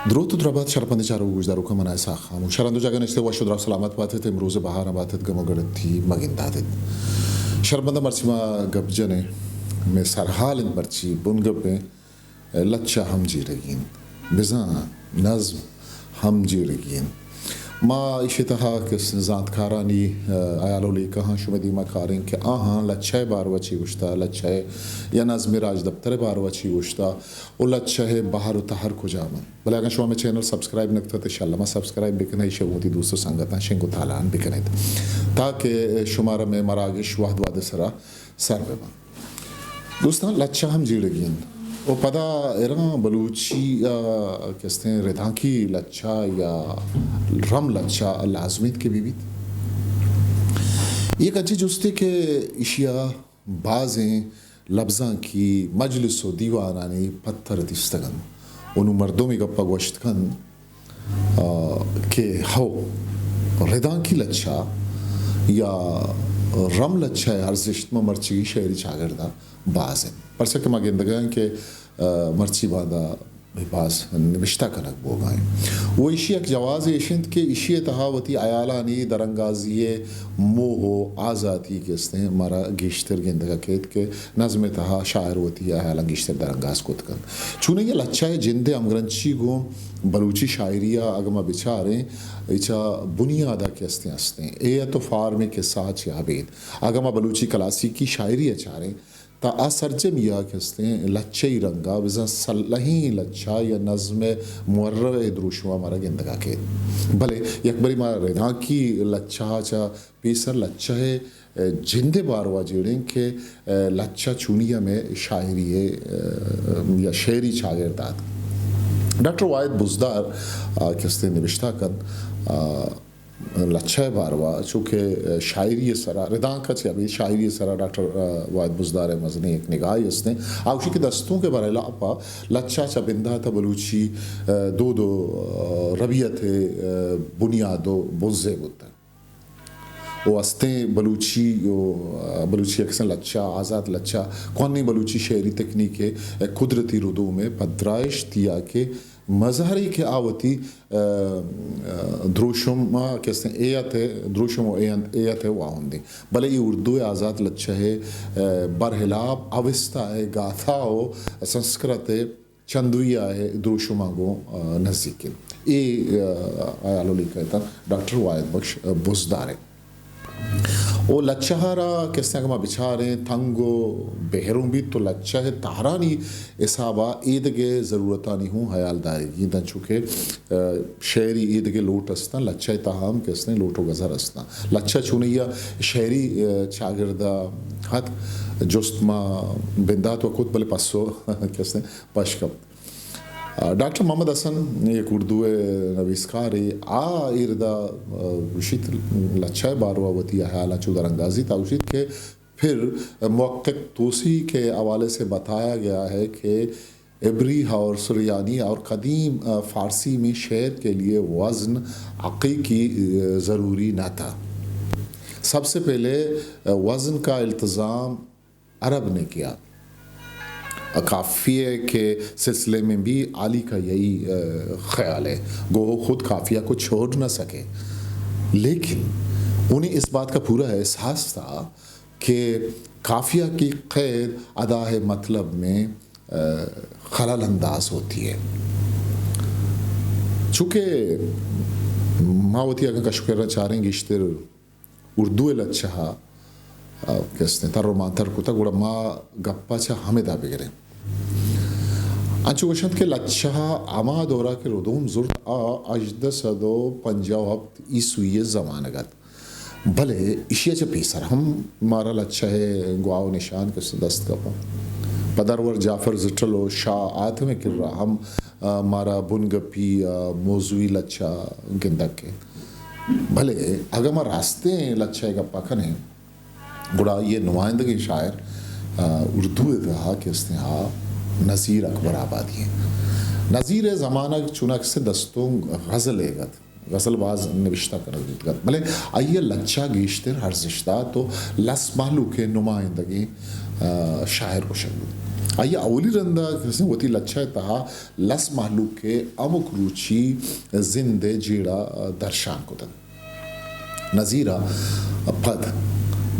درود و دربات شرپنده چارو گوشدارو که منای ساخامو شرندو جاگه نشته و شدرا سلامت باتت امروز بهار باتت گمگرتی مگندادت شرپنده مرچیما گبجنه میں سرحال مرچی بنگب میں لچا ہم جیرگین بزان نظم ہم جیرگین ما اشتها کس ذات کارانی آیالو لی کہاں شمدی ما کاریں کہ آہاں لچھے بار وچی گوشتا لچھے یا نظم راج دفتر بار وچی گوشتا او لچھے باہر و تہر کو جامن بلے اگر شما میں چینل سبسکرائب نکتا تو انشاءاللہ ما سبسکرائب بکنے شبوتی دوستو سنگتاں شنگو تالان بکنے تاکہ شمارا میں مراگش وحد واد سرا سر ببن دوستان لچھا ہم جیڑگین وہ پدا ایران بلوچی کہتے ہیں ردھانکی لچھا یا رم لچھا لازمیت کے بیویت یہ کچھ جستے کہ اشیاء بعضیں لفظاں کی مجلس و دیوانانی پتھر دستگن انہوں مردوں میں گپا گوشت کن کہ ہو ردھانکی لچھا یا رم لچھا ارزشت میں مرچی شہری چاگردہ بعض ہیں پرسا کہ مگندگاں کہ مرچی باندھا باز نوشتہ کنک بوگائیں وہ اشی ایک جواز اشند کے اشی تہاوتی عیالانی درنگازی موہو آزادی کس نے مرا گیشتر گندگا کہت کے نظم تہا شاعر ہوتی عیالہ گیشتر درنگاز کت کن چونہ یہ لچھا ہے جندے امگرنچی گو بلوچی شاعریہ اگما بچاریں ایچا بنیادہ کستے ہستے اے تو فارمی کے ساتھ یابید اگما بلوچی کلاسیکی شاعریہ چاریں تا آسرجم یا کہتے ہیں لچھئی رنگا وزن سلہیں لچھا یا نظم مورر دروشوا مارا گندگا کے بھلے یک بری مارا ردھان کی لچھا چا پیسر لچھا ہے جندے باروا جیڑیں کہ لچھا چونیا میں شاعری یا شعری شاگردات ڈاکٹر واحد بزدار کہتے ہیں نوشتہ کن لچھا باروا چونکہ شاعری سرا ردان کا چاہیے شاعری سرا ڈاکٹر واحد بزدار مزنی ایک نگاہ اس نے آوشی کے دستوں کے بارے لاپا لچھا چا بندہ تھا بلوچی دو ربیت بنیادو بزے بودتا وہ ہستیں بلوچی اکثر لچھا آزاد لچھا قوانی بلوچی شعری تکنیک قدرتی ردو میں پدرائش دیا کہ مظہری کے آوتی دروشم کہتے ہیں ایت ہے دروشم و ایت ہے واہن دی بلے یہ اردو آزاد لچھا ہے برحلاب اوستا ہے گاتھا ہو سنسکرت ہے چندویا ہے دروشمہ گو نزدیکن یہ آیالو لکھا تھا ڈاکٹر واحد بخش بزدار ہے وہ لچھارا کس نے اگر بچاریں تھنگو بہروں بھی تو لچھا ہے تہرانی اصابہ عیدگے ضرورتانی ہوں حیال داری گیندن چکے شہری عیدگے لوٹ اسنا لچھا تاہم کس نے لوٹو گزر اسنا لچھا چونیا شہری چاگردہ حد جست ما بندات وقت بلے پسو کس نے پشکب ڈاکٹر محمد حسن ایک اردو نویسکاری ایردہ وشید لچھا باروا وتی حیالہ چودہ رنگازی تاوشید کے پھر محقق توسی کے حوالے سے بتایا گیا ہے کہ عبری اور سریانی اور قدیم فارسی میں شعر کے لیے وزن عقیقی ضروری نہ تھا سب سے پہلے وزن کا التزام عرب نے کیا قافیے کے سلسلے میں بھی علی کا یہی خیال ہے گو خود قافیہ کو چھوڑ نہ سکے لیکن انہیں اس بات کا پورا احساس تھا کہ قافیہ کی قید ادا مطلب میں خلل انداز ہوتی ہے چونکہ ماوتی اگر کشکرہ چاریں گشتر اردو لچھا کس نے تر رومانتر کو تا گوڑا ما گپا چا ہمیں دا بگرے انچو گشند کے لچھا اما دورا کے ردوم زرد اجدہ صدو پنجاو ہفت عیسوی زمانگت بھلے اشیاء چا پیسر ہم مارا لچھا ہے گواو نشان کس دست کپا پدرور جعفر زٹلو شاہ آتے میں کر رہا ہم مارا بنگپی موضوعی لچھا گندک کے بھلے اگر ما راستے لچھا گپا کھنے گڑا یہ نمائندگی شاعر اردو رہا کہ اس نے نظیر اکبر آبادی ہے نظیر زمانہ چونک سے دستوں غزل ایگت غزل باز نوشتہ کرد بلے آئیے لچھا گیشتر ہر زشتہ تو لس محلو کے نمائندگی شاعر کو شکل آیا اولی رندہ کسی وتی لچھا تہا لس محلوق کے امک روچی زندے جیڑا درشان کو تن نظیرہ پد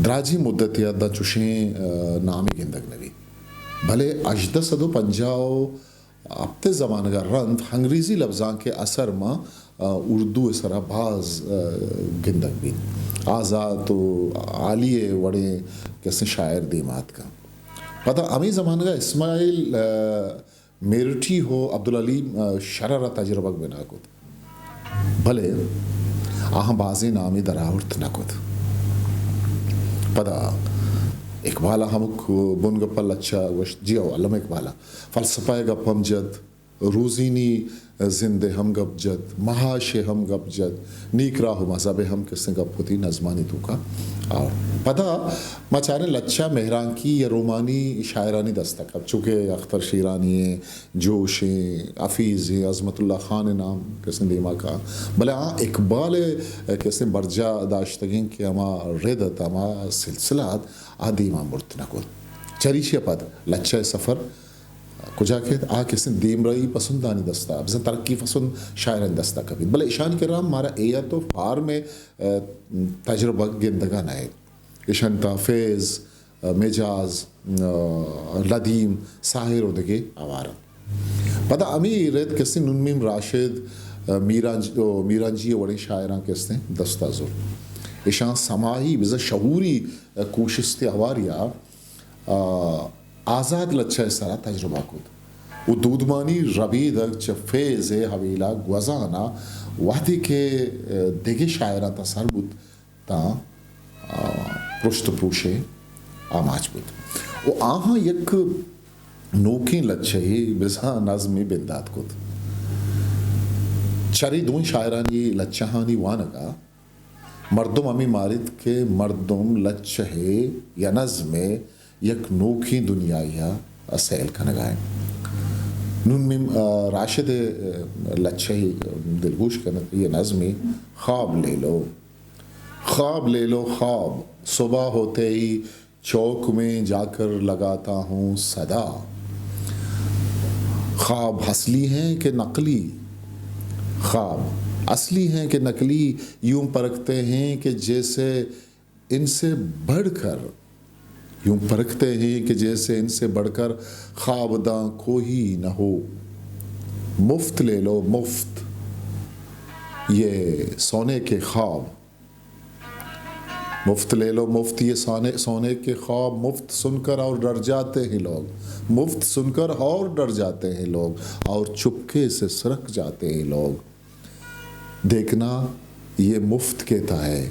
دراجی مدت یا دا چوشیں نامی گندگ نوی بھلے اجدہ صدو پنجاؤ ابتے زمانہ کا رند ہنگریزی لفظاں کے اثر میں اردو اسرا بعض گندگ بھی آزاد و عالیہ وڑے کیسے شاعر دیمات کا پتہ امی زمانہ کا اسماعیل میرٹھی ہو عبدالعلی شرارہ تجربہ بنا کت بھلے آہاں بازی نامی دراورت نکت پتہ اقبالہ ہم بن گپل اچھا جیو علم اقبالہ فلسفہ گپ ہم جد روزینی زندے ہم گپ جد محاش ہم گپ جد نیک راہ مذہب ہم کس نے گپ ہوتی نظمانی تو کا اور پتہ مچارے لچھا مہرانکی یا رومانی شاعرانی دستک اب چونکہ اختر شیرانی ہیں جوش ہیں حفیظ ہیں عظمت اللہ خان نام کس نے دیما کا بلے اقبال کس نے برجا داشتگین کہ ہما ردت ہما سلسلات دیما مرتنا کو چریشی پد لچھا سفر کجا کہ کس نے دیم رئی پسندانی دستا بزن ترقی پسند شاعرانی دستا کبھی بلے اشان کرام مارا ایا تو فار میں تجربہ گندگا نائے اشان تا فیض مجاز لدیم ساحر ہو دگے آوارا پتہ امی رید کس نے ننمیم راشد میرانجی وڑے شاعران کس نے دستا زور اشان سماہی بزن شعوری کوششتے آواریا آزاد لچھا سارا تجربہ کود وہ دودمانی ربی دگ چھ فیض حویلہ گوزانا وحدی کے دیگے شاعرہ تا سر بود تا پرشت پوشے آماج بود وہ آہاں یک نوکین لچھے بزا نظمی بنداد کود چری دون شاعرانی لچھانی وانگا مردم امی مارد کے مردم لچھے یا نظمے یک نوکی دنیایا سیل کنگائیں نون میں راشد لچھئی دلگوش کنگ یہ نظمی خواب لے لو خواب صبح ہوتے ہی چوک میں جا کر لگاتا ہوں صدا خواب اصلی ہیں کہ نقلی خواب اصلی ہیں کہ نقلی یوں پرکھتے ہیں کہ جیسے ان سے بڑھ کر یوں پرکھتے ہیں کہ جیسے ان سے بڑھ کر خوابداں کوئی نہ ہو مفت لے لو مفت یہ سونے کے خواب مفت لے لو مفت یہ سونے کے خواب مفت سن کر اور ڈر جاتے ہیں لوگ مفت سن کر اور ڈر جاتے ہیں لوگ اور چپکے سے سرک جاتے ہیں لوگ دیکھنا یہ مفت کہتا ہے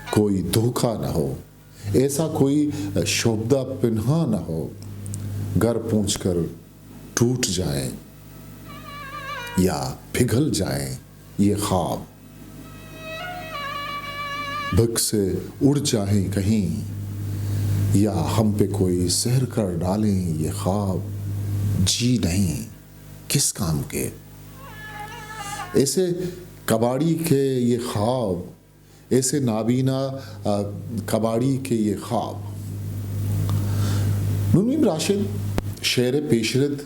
کوئی دھوکہ نہ ہو ایسا کوئی شعبدہ پنہا نہ ہو گر پونچھ کر ٹوٹ جائیں یا پگھل جائیں یہ خواب بھگ سے اڑ جائیں کہیں یا ہم پہ کوئی سحر کر ڈالیں یہ خواب جی نہیں کس کام کے ایسے کباڑی کے یہ خواب ایسے نابینا کباڑی کے یہ خواب ننمیم راشد شعر پیشرد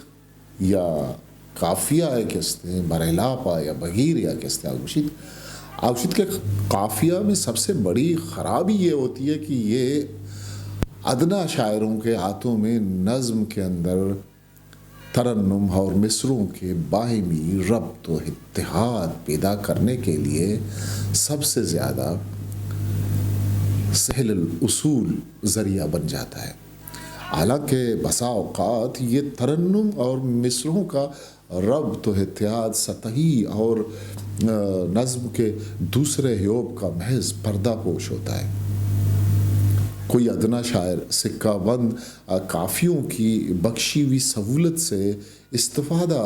یا قافیہ ہے کہتے ہیں برحلاپا یا بغیر یا کہتے ہیں آگوشید کے قافیہ میں سب سے بڑی خرابی یہ ہوتی ہے کہ یہ ادنا شاعروں کے ہاتھوں میں نظم کے اندر ترنم اور مصروں کے باہمی ربط و اتحاد پیدا کرنے کے لیے سب سے زیادہ سہل الاصول ذریعہ بن جاتا ہے حالانکہ بسا اوقات یہ ترنم اور مصروں کا ربط و اتحاد سطحی اور نظم کے دوسرے حیوب کا محض پردہ پوش ہوتا ہے کوئی ادنا شاعر سکہ بند قافیوں کی بخشی ہوئی سہولت سے استفادہ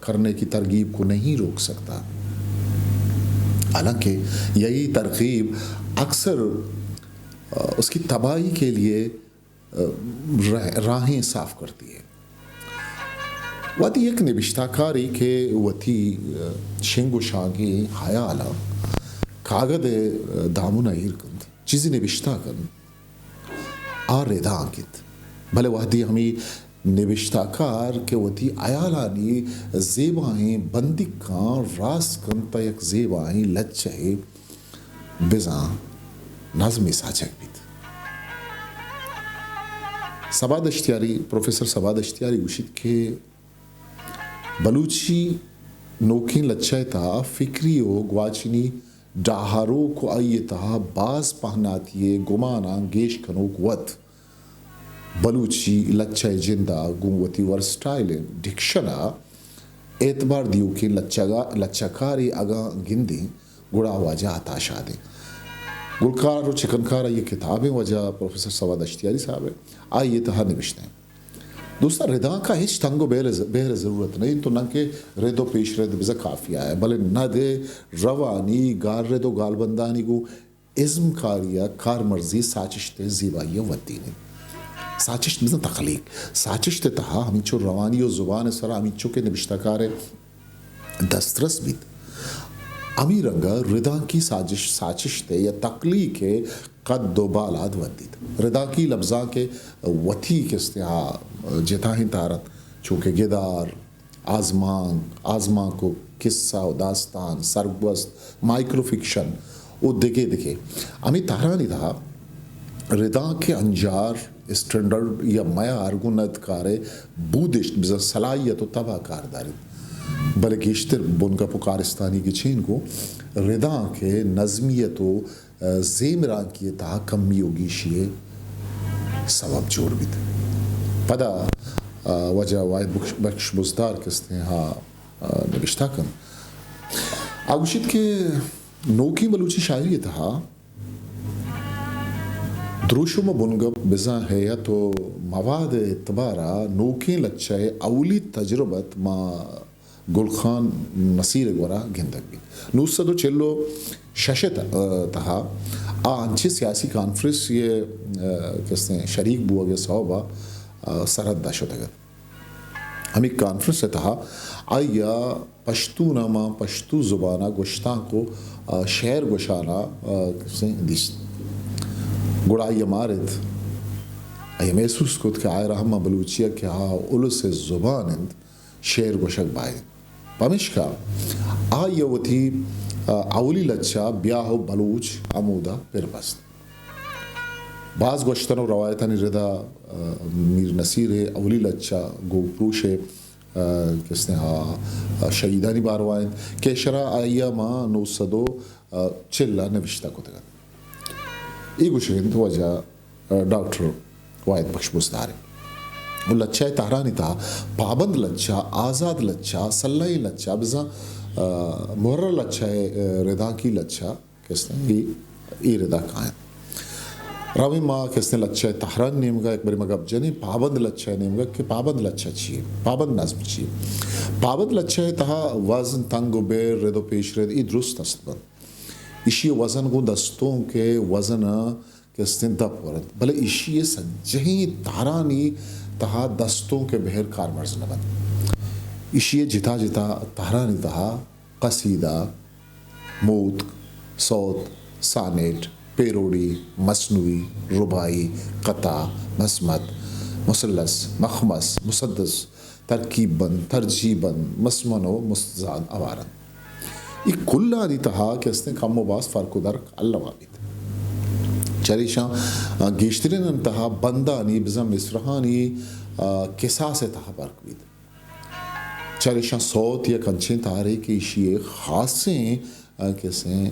کرنے کی ترغیب کو نہیں روک سکتا حالانکہ یہی ترغیب اکثر اس کی تباہی کے لیے راہیں صاف کرتی ہے واتی یک نبشتہ کاری کے وتی شنگو شاگی حیالا کاغد دامن ایر کند چیزی نبشتہ کند آر ریدا آنکت بھلے وحدی ہمیں نوشتہ کار کہ وتی آیالانی زیبائیں بندکاں راس کن تا یک زیبائیں لچے بزاں نظمی ساچک بیت. سباد اشتیاری پروفیسر سباد اشتیاری گوشید کہ بلوچی نوکین لچے تا فکری و گواچنی ڈاہارو کو آئیتا باز پہناتی گمانا گیش کنوک ود بلوچی لچے جندہ گنوتی ورسٹائل ڈکشنا اعتبار دیو کہ لچکاری اگا گندی گڑا واجہ آتاشا دیں. گلکار و چکنکارہ یہ کتابیں وجہ پروفیسر سواد اشتیاری صاحب ہے آئیے تہا نوشتے ہیں. دوستا رداں کا ہیچ تنگو بہر ضرورت نہیں تو نہ کہ ردو پیش رد بزا کافی آئے بلے نہ دے روانی گار ردو گال بندانی کو ازم کاریا کار مرضی ساچشتے زیبائی ودینی ساچشت بزن تخلیق ساچشت تہا ہمیں چو روانی و زبان سرا ہمیں چو کے نبشتہ کار دسترس بیت امی رنگا رداں کی ساچشتے یا تخلیق قد و بالاد ودید رداں کی لفظاں کے وطی کستے ہاں جتاہیں تارت چونکہ گدار آزمان کو قصہ و داستان سرگوست مائکرو فکشن وہ دکھے امی تارانی تھا رداں کے انجار اسٹینڈرڈ یا معیار گنت کارے بودشت بزا صلاحیت و تباہ کارداری بلے گیشتر بنگا پکارستانی کی چین کو رداں کے نظمیت و زیمران کی تہا کمی ہوگی شیئے سبب جوڑ بھی تھے پدا وجہ واحد بخش بزدار کستے ہیں ہاں نوشتہ کن آگوشید کہ نوکی بلوچی شاعری تہا دروشم بنگب بزا حیات و مواد اعتبارا نوکی لچے اولی تجربت ما گلخان نصیر گورا گندگ بھی 946 تہا آنچی سیاسی کانفرنس یہ کہتے ہیں شریک بو گیا صحابہ سرحد داشت اگر ہمیں کانفرنس تہا آیا پشتو نامہ پشتو زبانہ گوشتاں کو شعر گوشانا کہتے ہیں دیس گوڑا یہ مارد یہ محسوس کت کہ آئے رحمہ بلوچیہ کہ ہاں اولس زبان اند شعر گوشک بائے پمشکا آئیے وہ تھی اولی لچا بیاہو بلوچ عمودہ پھر بست بعض گوشتن و روایتانی ردا میر نصیر ہے اولی لچا گو پروش ہے کس نے ہاں شہیدانی باروائن کہ شرع آئیہ ماں 904 نوشتہ کو تگا ای گوشگند وجہ ڈاکٹر واحد بخش بزدار ہے وہ لچہ تہرانی تھا پابند لچہ آزاد لچہ صلاحی لچہ بزا محرر لچہ ردا کی لچہ کس نے ای ردا کائیں راوی ماں کس نے لچہ تہران نیم گا ایک بری مگب جنی پابند لچہ نیم گا کہ پابند لچہ چیئے پابند نظم چیئے پابند لچہ تہا وزن تنگ و بیر رد و پیش رد ای درست است بند اشی وزن کو دستوں کے وزن کس نے دب ورد بلے اشی سجہیں تہرانی تہا دستوں کے بہر کار مرز نبن اشی جتا جتا تہرانی تہا قصیدہ موت صوت سانیٹ پیروڑی مصنوعی ربائی قطع مصمت مثلث مخمس مسدس ترکیب بند ترجیب بند مسمن و مستزاد اوارن یہ کل آنی تہا کہ اس نے کم و باس فرق و درک اللہ وابید چریشاں گیشترین انتہا بندانی بزا مصرحانی کسا سے تہا فرق بید چریشاں صوت یا کنچیں تارے کی شیئے خاصیں کسیں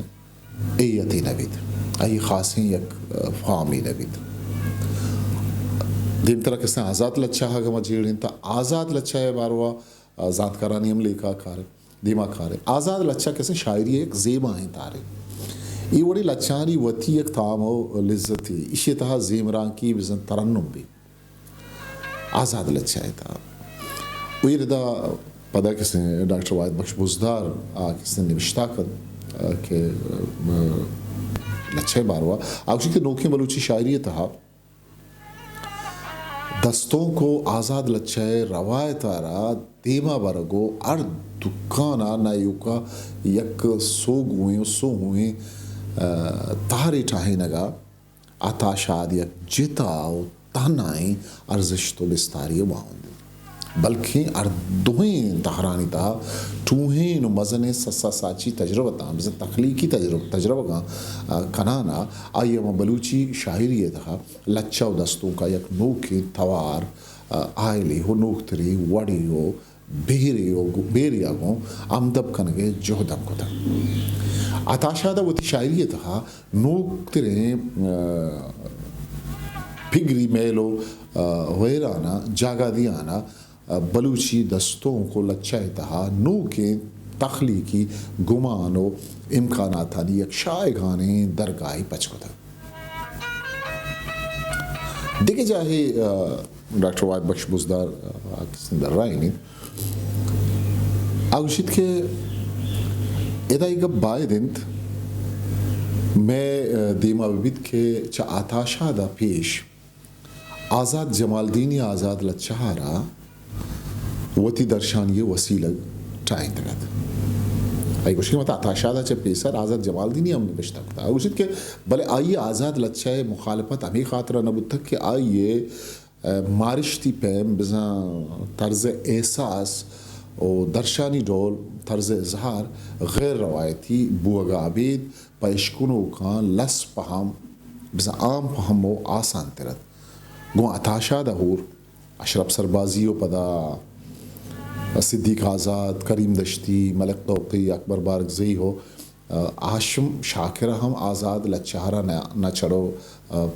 ایتی نبید ای خاصیں یک فامی نبید دیم طرح کس نے آزاد لچہ گا مجیڑین تا آزاد لچہ ہے باروا ذات کرانی ہم لے کار دیما کارے آزاد لچہ کیسے شاعری ایک زیبا ہیں تارے یہ وڑی لچانی وطی ایک تام و لذتی اسی تہا زیمران کی بزن ترنم بھی آزاد لچہ ہے تا وہی ردا پدا کس نے ڈاکٹر واحد بخش بزدار کس نے نوشتہ کر کہ لچہ باروا آگوشی کہ نوکی بلوچی شاعری تہا دستوں کو آزاد لچہ روایت آرا دیما برگو ار دکانا نایو کا یک سوگ ہوئیں سو ہوئیں تاری ٹاہی نگا آتا شاد یک جتا و تانائیں ارزش تو بستاری واؤں بلکہ اردوہیں تہرانی تہا ٹوہیں نو مزن سسا ساچی تجربہ تاں بس تخلیقی تجربہ کنانا آئیے بلوچی شاعری تہا لچا و دستوں کا یک نوکی توار آئلی ہو نوکتری وڑی ہو بیریا گو امدب کنگے جہدم کو تھا اتاشادہ وتی شاعری تہا نوکتریں پھگری میلو ویرانا جاگا دیانا بلوچی دستوں کو لچائے تہا نو کے تخلیقی گمان و امکانات تھانی یک شائگانے درگاہی پچ کو تھا دیکھے جاہے ڈاکٹر وائد بخش بزدار در رائے نے آگوشید کے ادائی گب بائے دنت میں دیما ببید کے چا آتاشا دا پیش آزاد جمال دینی آزاد لچہارا وتی درشانی وسیلہ ٹائیں تگد آئی گوشی مت آتاشا دا چا پیسر آزاد جمال دینی ہم بشتا کتا آگوشید کے بلے آئیے آزاد لچھائے مخالفت ہمیں خاطرہ نبود تک کہ آئیے مارشتی پیم بزاں طرز احساس و درشانی ڈول طرز اظہار غیر روایتی بوگا عبید پیشکنو کان لس پہم بزاں عام پہم و آسان ترد گو اتاشا دا ہور اشرف سربازی و پدا صدیق آزاد کریم دشتی ملک توقی اکبر بارگزئی ہو آشم شاکرہ ہم آزاد لچہارہ نہ چڑو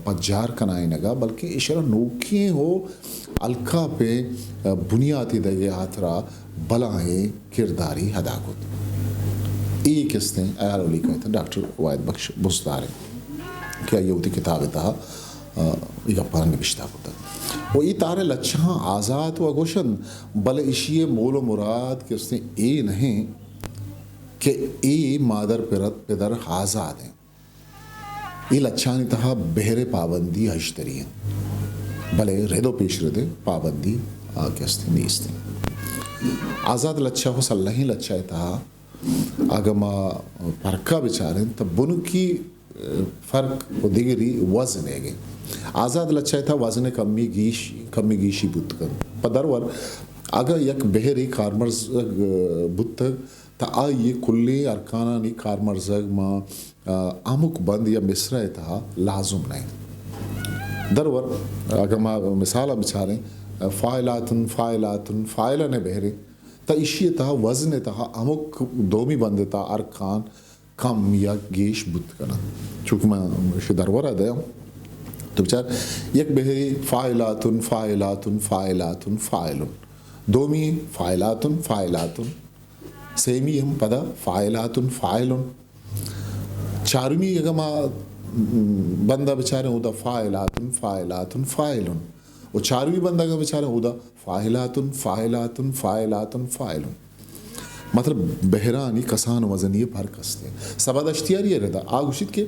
پجار کنائیں نگا بلکہ اشارہ نوکییں ہو الکا پہ بنیادی دگے ہاتھرا بلائیں کرداری ہدا کت ایک اس نے ایال علی کہتے ہیں ڈاکٹر وائد بخش بزدار کیا یہ ہوتی کتاب تھا یہ پارنگ بشتا ہوتا وہ ای تارے لچھاں آزاد و اگوشن بل اشیے مول و مراد کہ اس نے اے نہیں کہ ای مادر پدر آزاد ہیں ای لچھانی تہا بہرے پابندی ہشتری ہیں بلے ردو پیش ردے پابندی آگے استے نیستے آزاد لچھا ہو صلحی لچھائے تہا آگما پرکا بچاریں تب بنو کی فرق و دیگری وزن ہے گئے آزاد لچھائے تھا وزن کمی گیشی بودکن پدرور اگر یک بہری کارمرزگ بودتگ تا آئیے کلی ارکانانی کارمرزگ ما آمک بند یا مصرع تھا لازم نہیں درور اگر ما مثالہ بچاریں فائلن بہرے تا اشی تھا وزن تھا امک دومی بند تھا ارکان کم یا گیش بود کنا چونکہ میں درورہ دیا ہوں تو بچار یک بہری فائلن دومی فائلاتن سیمی ہم پدا فائلن چارمی اگر ما بندہ بچارے ہوں دا فائلن اور چارویں بندہ کا بچارے ہوں دا فائلن مطلب بہرانی کسان وزنی فرق استے سباد اشتیاری ہے رہتا آگوشید کے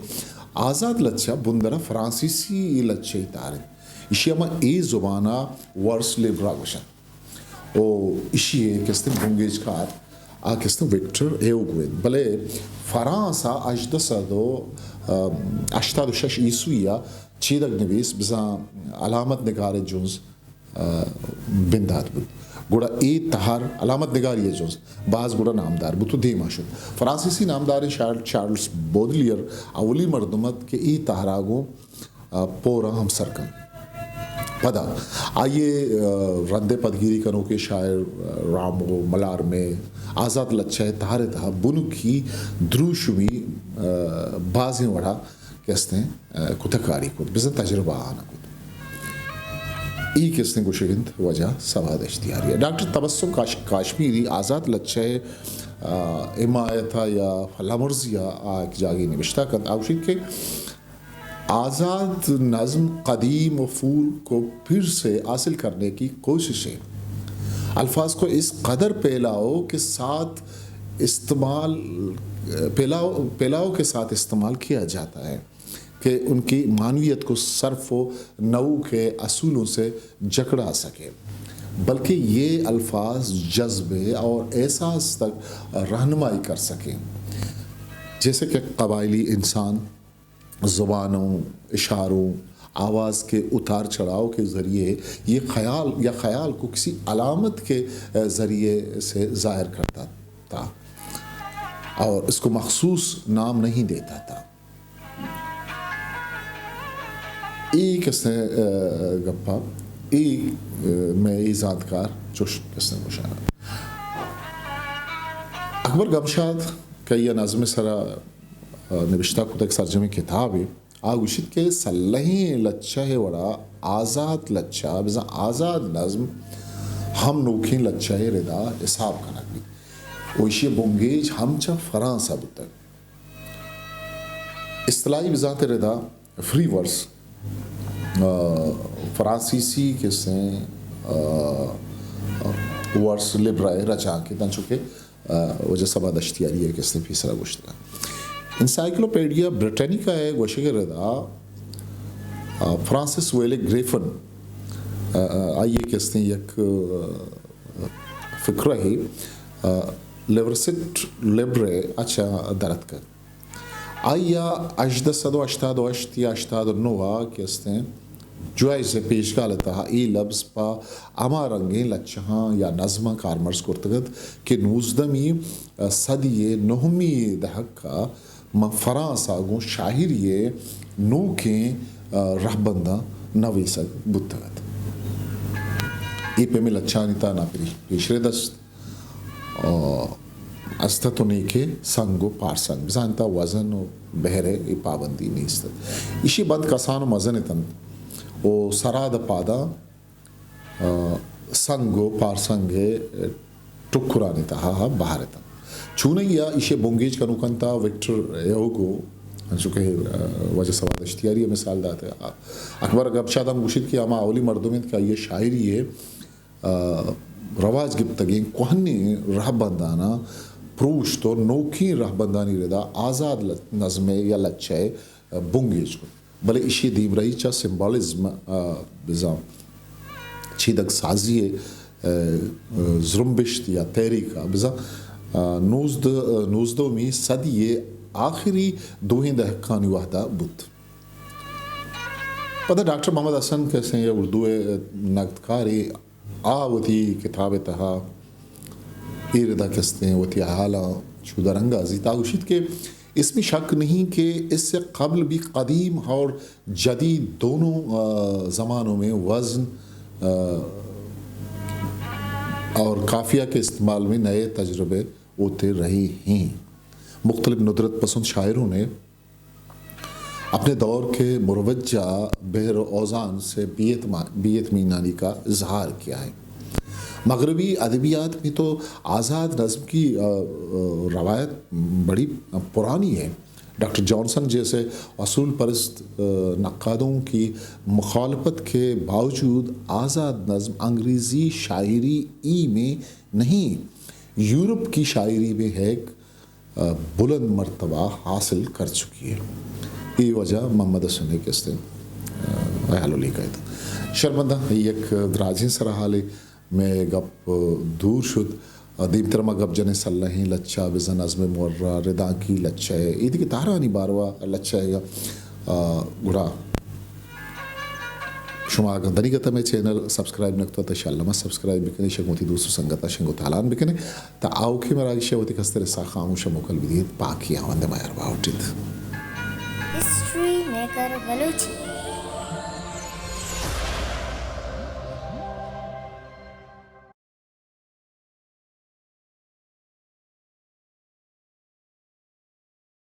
آزاد لچھا بندرہ فرانسیسی لچھے تارے اشی اما ای زبانہ ورس لیبرا گوشن او اشی ہے کستے بھونگیج کار کستے وکٹر ایوگوید بلے فرانسا اجدسدو اشتاد شش عیسویہ چیدگ نویس بزاں علامت نگار جنز بندات بود گوڑا ای تہار علامت نگاری ہے جنز بعض گوڑا نامدار بود تو دیما شد فرانسیسی نامدار چارلز بودلیر اولی مردمت کے ای تہراغو پورا ہم سرکن پدا آئیے رند پدگیری کنو کے شاعر رامو ملار میں آزاد لچھائے تہارے تہا بنو کی دروشوی بازیں وڑا کہستے ہیں کتکاری کت بزن تجربہ آنا کت ای کسنے کو شہند وجہ سواد اشتیاری ہے ڈاکٹر تبسم کاشمیری آزاد لچھائے امایتہ یا فلامرزیہ آگ جاگی نوشتہ کت آوشید کے آزاد نظم قدیم و پھول کو پھر سے حاصل کرنے کی کوششیں الفاظ کو اس قدر پھیلاؤ کے ساتھ پھیلاؤ کے ساتھ استعمال کیا جاتا ہے کہ ان کی معنویت کو صرف و نو کے اصولوں سے جکڑا سکے بلکہ یہ الفاظ جذبے اور احساس تک رہنمائی کر سکیں جیسے کہ قبائلی انسان زبانوں اشاروں آواز کے اتار چڑھاؤ کے ذریعے یہ خیال کو کسی علامت کے ذریعے سے ظاہر کرتا تھا اور اس کو مخصوص نام نہیں دیتا تھا. ایک اس نے گپا میں ایزادکار چوش کس نے مشاہدہ اکبر گمشاد کا یہ نظم سرا نوشتہ کو ایک ترجمہ کتاب ہے آگوشت کے سلہیں لچہ ہے وڑا آزاد لچہ بزا آزاد نظم ہم نوکھیں لچہ ہے ردا حساب کنک بھی ویشی بونگیج ہمچہ فرانسہ بتک اصطلاحی بذات ردا فری ورس فرانسیسی کس نے ورس لبرائے رچا کے تن چکے وجہ سبا دشتیاری ہے کس نے پیسرا گوشت کا انسائکلوپیڈیا بریٹینیکا ہے گوشے کے ردا فرانسس ویلے گریفن آئیے کس نے یک فکرہ ہے لیورسٹ لیبرے اچھا درد کر آیا اجدہ صدو اشتاد و اشتی اشتاد و نوہ کس نے جوائزے پیش گالتا ای لفظ پا اما رنگیں لچہاں یا نظمہ کارمرز کرتگد کہ نوزدمی صدی نہمی دہک کا فرانس آگوں شاہری نوکیں رہبندہ نویسک بتگد ای پہ میں لچھانی تا نا پیشرے دست استتو نیکے سنگو پارسنگ بزانتا وزن و بہرے ای پابندی نہیں استد اسی بند کسانو مزن تن او سراد پادا سنگو پارسنگے ٹکرانی تا باہر تن چونے یا اسے بونگیج کا نوکنتا وکٹر ایوگو چونکہ وجہ سواد اشتیاری مثال داتے اکبر گبشاد ہم گوشید کی اما اولی مردمت کا یہ شاعری ہے رواج گپتگیں کوہنی رہ بندانا پروش تو نوکی رہ بندانی ردا آزاد نظمے یا لچے بونگیج کو بلے اسی دیم رہی چا سمبالزم بزام چیدک سازی زرمبشت یا تحریکا بزام نوزدومی صدی آخری دوہیں دہکانی وحدہ بود پتہ ڈاکٹر محمد حسن کیسے ہیں اردو نقدکاری آوتی کتاب تہا ایردہ کستے ہیں وتی حالا چودہ رنگازی تاغشید کے اس میں شک نہیں کہ اس سے قبل بھی قدیم اور جدید دونوں زمانوں میں وزن اور قافیہ کے استعمال میں نئے تجربے ہوتے رہے ہیں. مختلف ندرت پسند شاعروں نے اپنے دور کے مروجہ بحر و اوزان سے بیت مینانی کا اظہار کیا ہے. مغربی ادبیات میں تو آزاد نظم کی روایت بڑی پرانی ہے. ڈاکٹر جانسن جیسے اصول پرست نقادوں کی مخالفت کے باوجود آزاد نظم انگریزی شاعری میں نہیں یورپ کی شاعری میں ایک بلند مرتبہ حاصل کر چکی ہے. یہ وجہ محمد حسن کستے حیالو لے گئے تھا شرمندہ یک دراجیں سرحالے میں گپ دور شد دیم ترما گپ جنے سلہیں لچہ بزن نظم مورا ردا کی لچہ ہے ایدی کی تارانی باروا لچہ ہے گڑا شما اگر دنی گتا میں چینل سبسکرائب نکتا تا شالما سبسکرائب بکنے شنگوتی دوستو سنگتا شنگو تالان بکنے تا آو کی مراغی شیوتی کستر سا خاموش مکل بدید پاکی آوند مائر باوٹید History Maker Baluchi